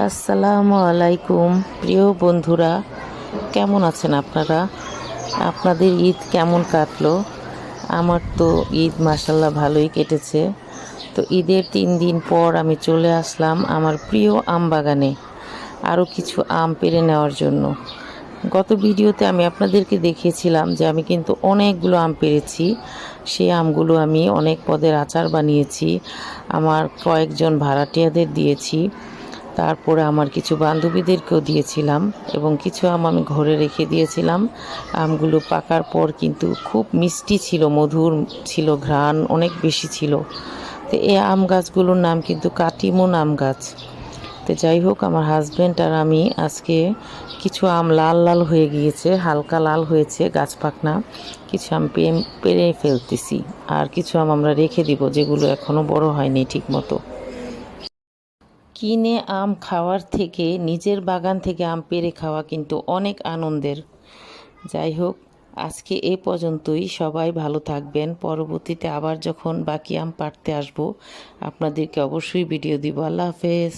আসসালামু আলাইকুম প্রিয় বন্ধুরা, কেমন আছেন আপনারা? আপনাদের ঈদ কেমন কাটলো? আমার তো ঈদ মাশাল্লাহ ভালোই কেটেছে। তো ঈদের 3 দিন পর আমি চলে আসলাম আমার প্রিয় আম বাগানে আরও কিছু আম পেড়ে নেওয়ার জন্য। গত ভিডিওতে আমি আপনাদেরকে দেখিয়েছিলাম যে আমি কিন্তু অনেকগুলো আম পেড়েছি। সেই আমগুলো আমি অনেক পদের আচার বানিয়েছি, আমার কয়েকজন ভাড়াটিয়াদের দিয়েছি, তারপরে আমার কিছু বান্ধবীদেরকেও দিয়েছিলাম এবং কিছু আম আমি ঘরে রেখে দিয়েছিলাম। আমগুলো পাকার পর কিন্তু খুব মিষ্টি ছিল, মধুর ছিল, ঘ্রাণ অনেক বেশি ছিল। তো এই আম গাছগুলোর নাম কিন্তু কাটিমন আম গাছ। তো যাই হোক, আমার হাজব্যান্ড আর আমি আজকে কিছু আম লাল লাল হয়ে গিয়েছে, হালকা লাল হয়েছে গাছ পাকনা, কিছু আম পেড়ে ফেলতেছি, আর কিছু আম আমরা রেখে দিব যেগুলো এখনও বড় হয়নি ঠিক মতো। কিনে আম খাওয়ার থেকে নিজের বাগান থেকে আম পেড়ে খাওয়া কিন্তু অনেক আনন্দের। যাই হোক, আজকে এই পর্যন্তই। সবাই ভালো থাকবেন। পরবর্তীতে আবার যখন বাকি আম পাড়তে আসবো আপনাদেরকে অবশ্যই ভিডিও দিব। আল্লাহ হাফেজ।